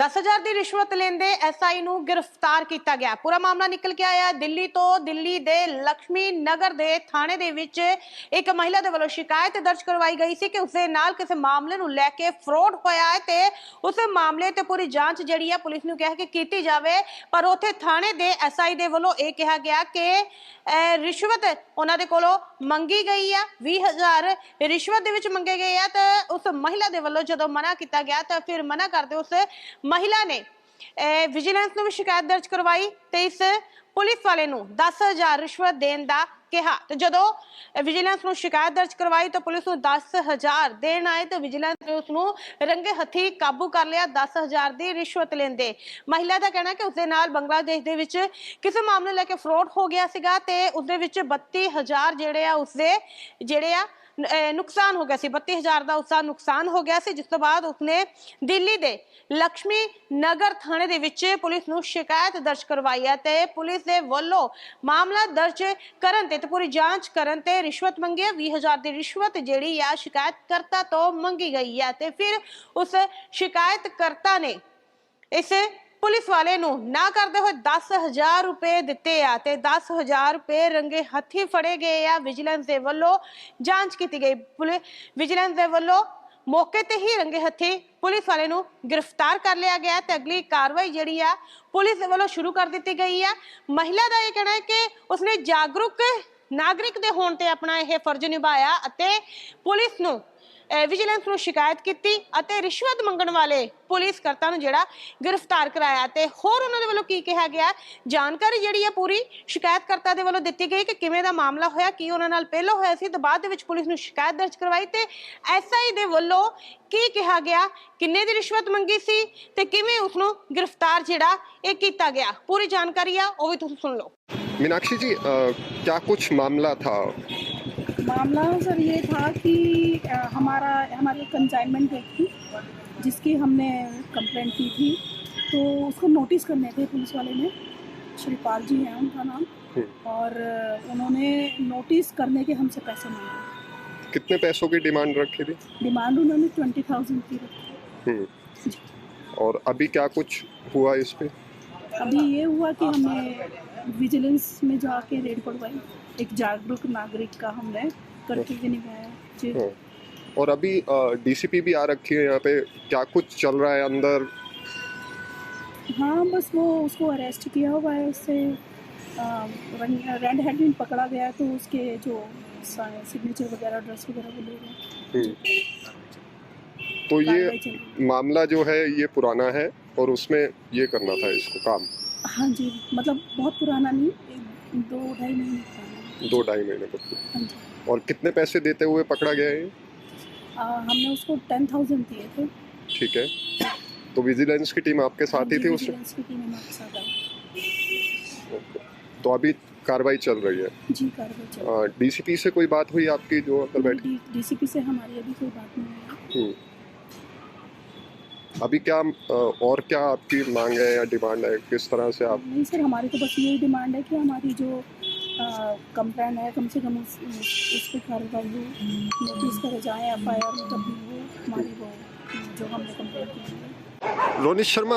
10,000 ਦੀ ਰਿਸ਼ਵਤ ਲੈਂਦੇ ਐਸਆਈ ਨੂੰ ਗ੍ਰਿਫਤਾਰ ਕੀਤਾ ਗਿਆ। ਪੂਰਾ ਮਾਮਲਾ ਨਿਕਲ ਕੇ ਆਇਆ ਦਿੱਲੀ ਤੋਂ। ਦਿੱਲੀ ਦੇ ਲక్ష్ਮੀ ਨਗਰ ਦੇ ਥਾਣੇ ਦੇ ਵਿੱਚ ਇੱਕ ਮਹਿਲਾ ਦੇ ਵੱਲੋਂ ਸ਼ਿਕਾਇਤ ਦਰਜ ਕਰਵਾਈ ਗਈ ਸੀ ਕਿ ਉਸਦੇ ਨਾਲ ਕਿਸੇ ਮਾਮਲੇ ਨੂੰ ਲੈ ਕੇ ਫਰਾਡ ਹੋਇਆ ਹੈ ਤੇ ਉਸ ਮਾਮਲੇ ਤੇ ਪੂਰੀ ਜਾਂਚ ਜਿਹੜੀ ਹੈ ਪੁਲਿਸ ਨੂੰ ਕਿਹਾ ਕਿ ਕੀਤੀ ਜਾਵੇ। ਪਰ ਉੱਥੇ ਥਾਣੇ ਦੇ ਐਸਆਈ ਦੇ ਵੱਲੋਂ ਇਹ ਕਿਹਾ ਗਿਆ ਕਿ ਰਿਸ਼ਵਤ ਉਹਨਾਂ ਦੇ ਕੋਲੋਂ ਮੰਗੀ ਗਈ ਆ, 20,000 ਰਿਸ਼ਵਤ ਦੇ ਵਿੱਚ ਮੰਗੇ ਗਏ ਆ। ਤਾਂ ਉਸ ਮਹਿਲਾ ਦੇ ਵੱਲੋਂ ਜਦੋਂ ਮਨਾ ਕੀਤਾ ਗਿਆ ਤਾਂ ਫਿਰ ਮਨਾ ਕਰਦੇ ਉਸ महिला ने विजिलेंस ਨੂੰ शिकायत दर्ज करवाई ਤੇ इस पुलिस वाले ਨੂੰ 10,000 रिश्वत देने ਦਾ ਕਿਹਾ। ਤੇ ਜਦੋਂ विजिलेंस ਨੂੰ शिकायत दर्ज करवाई तो पुलिस ਨੂੰ 10,000 देन आए तो विजिलेंस ने उसਨੂੰ रंगे हथी काबू कर लिया। 10,000 ਦੀ ਰਿਸ਼ਵਤ ਲੈਂਦੇ ਮਹਿਲਾ ਦਾ ਕਹਿਣਾ ਕਿ ਉਸਦੇ ਨਾਲ ਬੰਗਲਾਦੇਸ਼ ਦੇ ਵਿੱਚ ਕਿਸੇ ਮਾਮਲੇ ਲੈ ਕੇ ਫਰਾਡ ਹੋ ਗਿਆ ਸੀਗਾ ਤੇ ਉਸਦੇ ਵਿੱਚ 32,000 ਜਿਹੜੇ ਆ ਉਸਦੇ ਜਿਹੜੇ ਆ नुकसान हो गया सी। 32,000 का उसका नुकसान हो गया सी, जिस तो बाद उसने दिल्ली दे लक्ष्मी नगर थाने दे विच पुलिस नूं शिकायत दर्ज करवाई है ते पुलिस दे वल्लों मामला दर्ज करन ते पूरी जांच करन ते रिश्वत मंगी है। 20,000 दी रिश्वत जिहड़ी आ शिकायतकर्ता तो मंगी गई है ते फिर उस शिकायतकर्ता ने इस पुलिस वाले नूं ना करते हुए 10,000 रुपए दिते आ ते 10,000 रुपए रंगे हथी फड़े गए आ। विजिलेंस दे वल्लों जांच की गई। विजिलेंस दे वल्लों मौके ते ही रंगे हथी पुलिस वाले नूं गिरफ्तार कर लिया गया ते अगली कार्रवाई जिहड़ी आ पुलिस दे वल्लों शुरू कर दी गई है। महिला दा यह कहना है कि उसने जागरूक नागरिक दे होण ते अपना यह फर्ज निभाया अते पुलिस नूं विजिलेंस ਨੂੰ शिकायत की ਅਤੇ ਰਿਸ਼ਵਤ ਮੰਗਣ ਵਾਲੇ ਪੁਲਿਸ ਕਰਤਾ ਨੂੰ ਜਿਹੜਾ ਗ੍ਰਿਫਤਾਰ ਕਰਾਇਆ ਤੇ ਹੋਰ ਉਹਨਾਂ ਦੇ ਵੱਲੋਂ ਕੀ ਕਿਹਾ ਗਿਆ ਜਾਣਕਾਰੀ ਜਿਹੜੀ ਹੈ ਪੂਰੀ ਸ਼ਿਕਾਇਤਕਰਤਾ ਦੇ ਵੱਲੋਂ ਦਿੱਤੀ ਗਈ ਕਿ ਕਿਵੇਂ ਦਾ ਮਾਮਲਾ ਹੋਇਆ, ਕੀ ਉਹਨਾਂ ਨਾਲ ਪਹਿਲਾਂ ਹੋਇਆ ਸੀ ਤੇ ਬਾਅਦ ਦੇ ਵਿੱਚ ਪੁਲਿਸ ਨੂੰ ਸ਼ਿਕਾਇਤ ਦਰਜ ਕਰਵਾਈ ਤੇ ਐਸਆਈ ਦੇ ਵੱਲੋਂ ਕੀ ਕਿਹਾ ਗਿਆ, ਕਿੰਨੇ ਦੀ ਰਿਸ਼ਵਤ ਮੰਗੀ ਸੀ ਤੇ ਕਿਵੇਂ ਉਸ ਨੂੰ ਗ੍ਰਿਫਤਾਰ ਜਿਹੜਾ ਇਹ ਕੀਤਾ ਗਿਆ। ਪੂਰੀ ਜਾਣਕਾਰੀ ਆ ਉਹ ਵੀ ਤੁਸੀਂ ਸੁਣ ਲਓ। मीनाक्षी जी क्या कुछ मामला था? मामला सर ये था कि हमारी कंसाइनमेंट डेट थी जिसकी हमने कंप्लेंट की थी, तो उसको नोटिस करने थे पुलिस वाले ने। श्रीपाल जी हैं उनका नाम, और उन्होंने नोटिस करने के हमसे पैसे मांगे। कितने पैसों की डिमांड रखी थी? डिमांड उन्होंने 20,000 की रखी। और अभी क्या कुछ हुआ इस पे? अभी ये हुआ कि हमने विजिलेंस में जाके रेड पड़वाई, एक जागरूक नागरिक का हमने कर्तव्य निभाया जी। और अभी डीसीपी भी आ रखी है यहाँ पे, क्या कुछ चल रहा है अंदर? हाँ बस वो उसको अरेस्ट किया हुआ है, उससे रेड हैंड पकड़ा गया है तो उसके जो सिग्नेचर वगैरह एड्रेस वगैरह वो ले गए। तो ये मामला जो है ये पुराना है और उसमें ये करना था इसको काम? हाँ जी, मतलब बहुत पुराना नहीं, 2-2.5 महीने पुराना। 2-2.5 महीने तक। हाँ जी। और कितने पैसे देते हुए पकड़ा गया है? हमने उसको 10,000 दिए थे। ठीक है, तो विजिलेंस की टीम आपके साथ ही थी उसमें? विजिलेंस की टीम हमारे साथ आई। तो अभी कार्रवाई चल रही है? जी कार्रवाई चल रही है। डीसीपी से कोई बात हुई आपकी जो अंदर बैठी? डीसीपी से हमारी अभी कोई बात नहीं हुई। अभी क्या और क्या आपकी मांग है या डिमांड है, किस तरह से आप? नहीं सर, हमारी तो बस यही डिमांड है कि हमारी जो कंप्लेंट है कम से कम उस पर कार्रवाई हो, नोटिस करे जाए, FIR तब भी हो हमारी वो जो हमने कंप्लेंट की है। रोनित शर्मा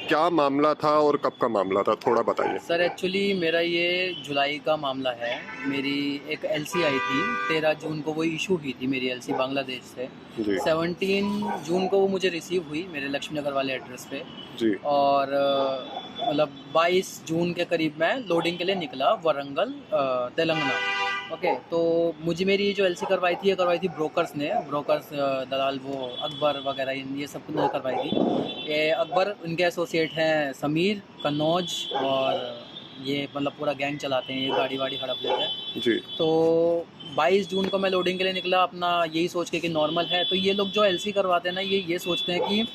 क्या मामला था और कब का मामला था, थोड़ा बताइए। सर एक्चुअली मेरा ये जुलाई का मामला है। मेरी एक एलसी आई थी 13 जून को, वो इशू हुई थी मेरी एलसी बांग्लादेश से। 17 जून को वो मुझे रिसीव हुई मेरे लक्ष्मी नगर वाले एड्रेस पे जी। और मतलब 22 जून के करीब मैं लोडिंग के लिए निकला वरंगल तेलंगाना। ओके, तो मुझे मेरी जो एलसी करवाई थी ये करवाई थी ब्रोकर्स ने, ब्रोकर्स दलाल वो अकबर वगैरह ये सब ने करवाई थी। ये अकबर, इनके एसोसिएट हैं समीर, कन्नौज, और ये मतलब पूरा गैंग चलाते हैं, ये गाड़ी वाड़ी हड़प लेते हैं जी। तो 22 जून को मैं लोडिंग के लिए निकला अपना यही सोच के कि नॉर्मल है। तो ये लोग जो एलसी करवाते हैं ना ये सोचते हैं कि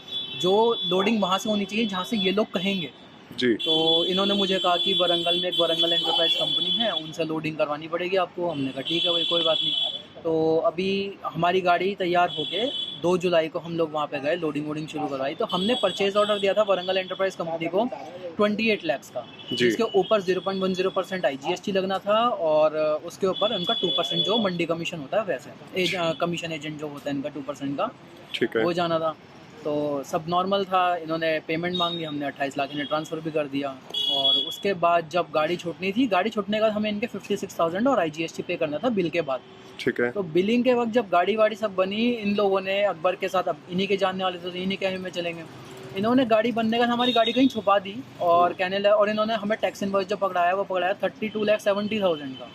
जो लोडिंग वहाँ से होनी चाहिए जहाँ से ये लोग कहेंगे जी। तो इन्होंने मुझे कहा कि वरंगल में एक वरंगल एंटरप्राइज कंपनी है, उनसे लोडिंग करवानी पड़ेगी आपको। हमने कहा ठीक है भाई कोई बात नहीं। तो अभी हमारी गाड़ी तैयार होके 2 जुलाई को हम लोग वहाँ पे गए, लोडिंग वोडिंग शुरू करवाई। तो हमने परचेज ऑर्डर दिया था वरंगल एंटरप्राइज कंपनी को 28 लाख का, जिसके ऊपर 0.10% IGST लगना था और उसके ऊपर उनका 2% जो मंडी कमीशन होता है वैसे कमीशन एजेंट जो होता है इनका 2% का, ठीक है, वो जाना था। तो सब नॉर्मल था। इन्होंने पेमेंट मांगी, हमने 28 लाख इन्हें ट्रांसफ़र भी कर दिया। और उसके बाद जब गाड़ी छूटनी थी, गाड़ी छूटने के बाद हमें इनके 56,000 और IGST पे करना था बिल के बाद। ठीक है। तो बिलिंग के वक्त जब गाड़ी वाड़ी सब बनी, इन लोगों ने अकबर के साथ, अब इन्हीं के जानने वाले थे तो इन्हीं के में चलेंगे, इन्होंने गाड़ी बनने का हमारी गाड़ी कहीं छुपा दी और कहने लगा, और इन्होंने हमें टैक्स इनवॉइस जो पकड़ाया वो पकड़ाया 32,70,000 का।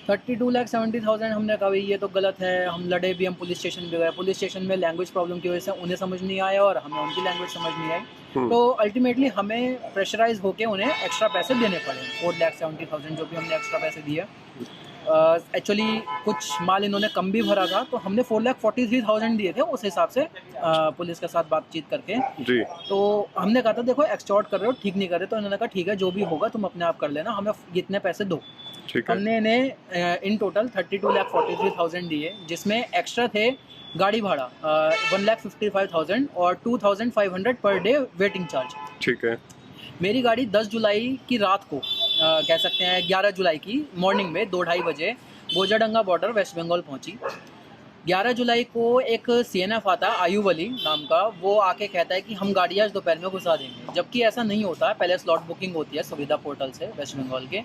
32,70,000। हमने कहा भाई ये तो गलत है। हम लड़े भी, हम पुलिस स्टेशन भी गए। पुलिस स्टेशन में लैंग्वेज प्रॉब्लम की वजह से उन्हें समझ नहीं आया और हमें उनकी लैंग्वेज समझ नहीं आई। तो अल्टीमेटली हमें प्रेशराइज होकर उन्हें एक्स्ट्रा पैसे देने पड़े, 4,70,000 जो भी हमने एक्स्ट्रा पैसे दिए। एक्चुअली कुछ माल इन्होंने कम भी भरा था, तो हमने 4,43,000 दिए थे उस हिसाब से पुलिस के साथ बातचीत करके जी। तो हमने कहा था देखो एक्सटॉर्ट कर रहे हो, ठीक नहीं कर रहे। तो इन्होंने कहा ठीक है जो भी होगा तुम अपने आप कर लेना, हमें इतने पैसे दो। ठीक है। हमने इन्हें इन टोटल 32,43,000 दिए, जिसमें एक्स्ट्रा थे गाड़ी भाड़ा 1,55,000 और 2,500 पर डे वेटिंग चार्ज। ठीक है। मेरी गाड़ी 10 जुलाई की रात को कह सकते हैं 11 जुलाई की मॉर्निंग में 2-2:30 बजे गोजाडंगा बॉर्डर वेस्ट बंगाल पहुंची। 11 जुलाई को एक CNF आता है आयुब अली नाम का, वो आके कहता है कि हम गाड़ी आज दोपहर में घुसा देंगे, जबकि ऐसा नहीं होता है। पहले स्लॉट बुकिंग होती है सुविधा पोर्टल से वेस्ट बंगाल के,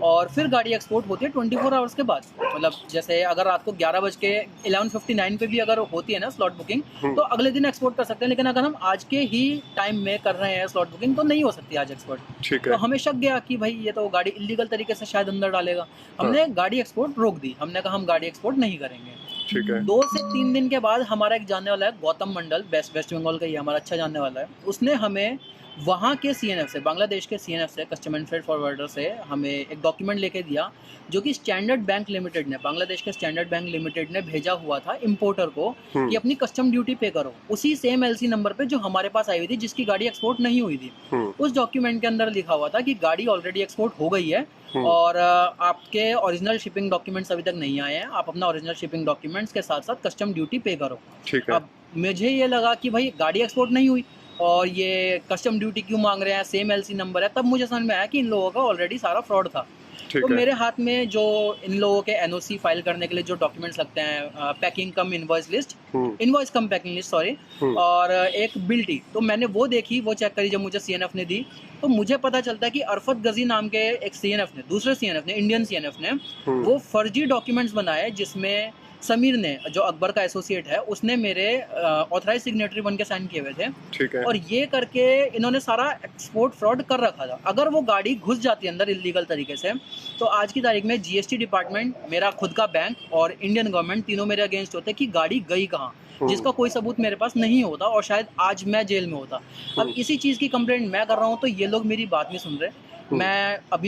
और फिर गाड़ी एक्सपोर्ट होती है 24 आवर्स के बाद। मतलब जैसे अगर रात को 11:59 पे भी अगर होती है ना स्लॉट बुकिंग, तो अगले दिन एक्सपोर्ट कर सकते हैं। लेकिन अगर हम आज के ही टाइम में कर रहे हैं स्लॉट बुकिंग तो नहीं हो सकती आज एक्सपोर्ट। ठीक है। तो हमें शक गया कि भाई ये तो गाड़ी इलीगल तरीके से शायद अंदर डालेगा। हमने गाड़ी एक्सपोर्ट रोक दी। हमने कहा हम गाड़ी एक्सपोर्ट नहीं करेंगे। ठीक है। 2 से 3 दिन के बाद हमारा एक जानने वाला है गौतम मंडल, वेस्ट बंगाल का ही हमारा अच्छा जानने वाला है, उसने हमें वहाँ के CNF से, बांग्लादेश के CNF से, कस्टम एंड फ्रेट फॉरवर्डर से हमें एक डॉक्यूमेंट लेके दिया जो कि स्टैंडर्ड बैंक लिमिटेड ने, बांग्लादेश के स्टैंडर्ड बैंक लिमिटेड ने भेजा हुआ था इंपोर्टर को कि अपनी कस्टम ड्यूटी पे करो, उसी सेम LC नंबर पे जो हमारे पास आई हुई थी, जिसकी गाड़ी एक्सपोर्ट नहीं हुई थी। उस डॉक्यूमेंट के अंदर लिखा हुआ था कि गाड़ी ऑलरेडी एक्सपोर्ट हो गई है और आपके ओरिजिनल शिपिंग डॉक्यूमेंट्स अभी तक नहीं आए हैं, आप अपना ओरिजिनल शिपिंग डॉक्यूमेंट्स के साथ साथ कस्टम ड्यूटी पे करो। ठीक है। अब मुझे ये लगा कि भाई गाड़ी एक्सपोर्ट नहीं हुई और ये कस्टम ड्यूटी क्यों मांग रहे हैं, सेम LC नंबर है। तब मुझे समझ में आया कि इन लोगों का ऑलरेडी सारा फ्रॉड था। तो मेरे हाथ में जो इन लोगों के NOC फाइल करने के लिए जो डॉक्यूमेंट्स लगते हैं, पैकिंग कम इनवॉइस लिस्ट, इनवॉइस कम पैकिंग लिस्ट सॉरी, और एक बिल टी, तो मैंने वो देखी, वो चेक करी जब मुझे CNF ने दी। तो मुझे पता चलता है कि अरफत गजी नाम के एक CNF ने, दूसरे CNF ने, इंडियन CNF ने वो फर्जी डॉक्यूमेंट्स बनाए, जिसमें समीर ने, जो अकबर का एसोसिएट है, उसने मेरे ऑथराइज सिग्नेटरी बन के साइन किए हुए थे। ठीक है। और ये करके इन्होंने सारा एक्सपोर्ट फ्रॉड कर रखा था। अगर वो गाड़ी घुस जाती अंदर इलीगल तरीके से, तो आज की तारीख में GST डिपार्टमेंट, मेरा खुद का बैंक और इंडियन गवर्नमेंट तीनों मेरे अगेंस्ट होते कि गाड़ी गई कहाँ, जिसका कोई सबूत मेरे पास नहीं होता और शायद आज मैं जेल में होता। अब इसी चीज़ की कंप्लेंट मैं कर रहा हूँ तो ये लोग मेरी बात नहीं सुन रहे।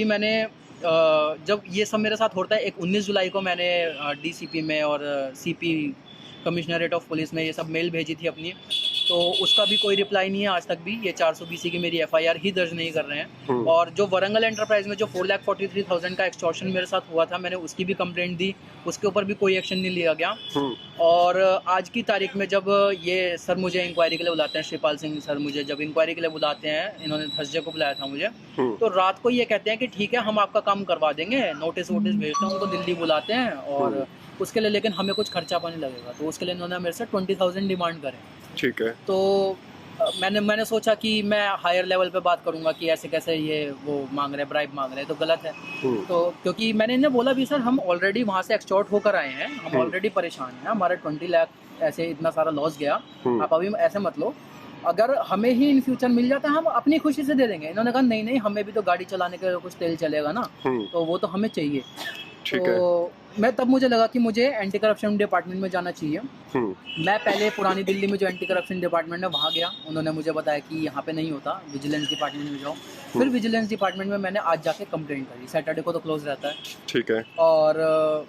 मैंने जब ये सब मेरे साथ होता है, एक 19 जुलाई को मैंने DCP में और CP कमिश्नरेट ऑफ पुलिस में ये सब मेल भेजी थी अपनी, तो उसका भी कोई रिप्लाई नहीं है आज तक भी। ये 420 की मेरी FIR ही दर्ज नहीं कर रहे हैं। और जो वरंगल एंटरप्राइज में जो 4,43,000 का एक्सटॉर्शन मेरे साथ हुआ था, मैंने उसकी भी कंप्लेंट दी, उसके ऊपर भी कोई एक्शन नहीं लिया गया। और आज की तारीख में जब ये सर मुझे इंक्वायरी के लिए बुलाते हैं, श्रीपाल सिंह सर मुझे जब इंक्वायरी के लिए बुलाते हैं, इन्होंने थर्सडे को बुलाया था मुझे, तो रात को ये कहते हैं कि ठीक है हम आपका काम करवा देंगे, नोटिस वोटिस भेजते हैं, उनको दिल्ली बुलाते हैं और उसके लिए लेकिन हमें कुछ खर्चा पानी लगेगा। तो उसके लिए इन्होंने मेरे से 20,000 डिमांड करे। ठीक है। तो मैंने सोचा कि मैं हायर लेवल पे बात करूंगा कि ऐसे कैसे ये वो मांग रहे, ब्राइब मांग रहे, तो गलत है। तो क्योंकि मैंने इन्हें बोला भी सर हम ऑलरेडी वहाँ से एक्सटॉर्ट होकर आए हैं, हम ऑलरेडी परेशान हैं, हमारा 20 लाख ऐसे इतना सारा लॉस गया, आप अभी ऐसे मत लो, अगर हमें ही इन फ्यूचर मिल जाता है हम अपनी खुशी से दे देंगे। इन्होंने कहा नहीं हमें भी तो गाड़ी चलाने के लिए कुछ तेल चलेगा ना, तो वो तो हमें चाहिए। तो मैं तब मुझे लगा कि मुझे एंटी करप्शन डिपार्टमेंट में जाना चाहिए। मैं पहले पुरानी दिल्ली में जो एंटी करप्शन डिपार्टमेंट है वहाँ गया, उन्होंने मुझे बताया कि यहाँ पे नहीं होता, विजिलेंस डिपार्टमेंट में जाओ। फिर विजिलेंस डिपार्टमेंट में मैंने आज जाके कंप्लेंट करी, सैटरडे को तो क्लोज रहता है। ठीक है। और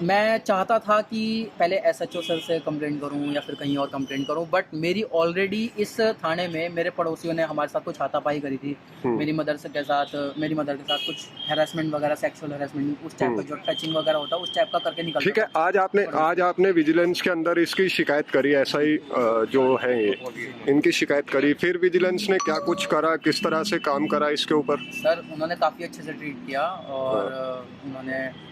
मैं चाहता था कि पहले SHO सर से कंप्लेंट करूं या फिर कहीं और कंप्लेंट करूं, बट मेरी ऑलरेडी इस थाने में मेरे पड़ोसियों ने हमारे साथ कुछ हाथापाई करी थी। मेरी मदर के साथ कुछ हैरेसमेंट वगैरह, सेक्सुअल हैरेसमेंट, उस टाइप का जो टचिंग वगैरह होता है उस टाइप का करके निकल। ठीक है। आज आपने विजिलेंस के अंदर इसकी शिकायत करी, ऐसा ही जो है इनकी शिकायत करी, फिर विजिलेंस ने क्या कुछ करा, किस तरह से काम करा इसके ऊपर? सर उन्होंने काफ़ी अच्छे से ट्रीट किया और उन्होंने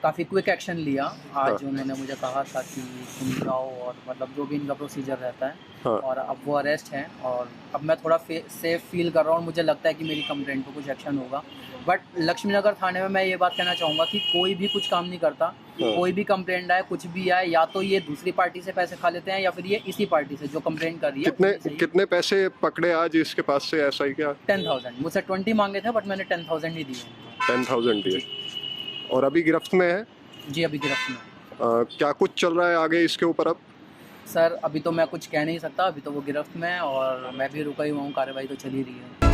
काफ़ी क्विक एक्शन लिया। आज हाँ। उन्होंने मुझे कहा था कि तुम जाओ और मतलब जो भी इनका प्रोसीजर रहता है, हाँ। और अब वो अरेस्ट हैं और अब मैं थोड़ा सेफ फील कर रहा हूँ और मुझे लगता है कि मेरी कंप्लेंट पे कुछ एक्शन होगा। बट लक्ष्मी नगर थाने में मैं ये बात कहना चाहूँगा कि कोई भी कुछ काम नहीं करता। हाँ। कोई भी कंप्लेंट आए, कुछ भी आए, या तो ये दूसरी पार्टी से पैसे खा लेते हैं या फिर ये इसी पार्टी से जो कंप्लेंट कर रही है कितने उन्हीं से ही। कितने पैसे पकड़े आज इसके पास से, ऐसा ही क्या? 10,000 मुझसे 20 मांगे थे, बट मैंने 10,000 ही दिए। 10,000 दिए और अभी गिरफ्त में है। जी, अभी गिरफ्त में। क्या कुछ चल रहा है आगे इसके ऊपर अब? सर अभी तो मैं कुछ कह नहीं सकता, अभी तो वो गिरफ्त में है और मैं भी रुका ही हुआ हूँ, कार्रवाई तो चल ही रही है।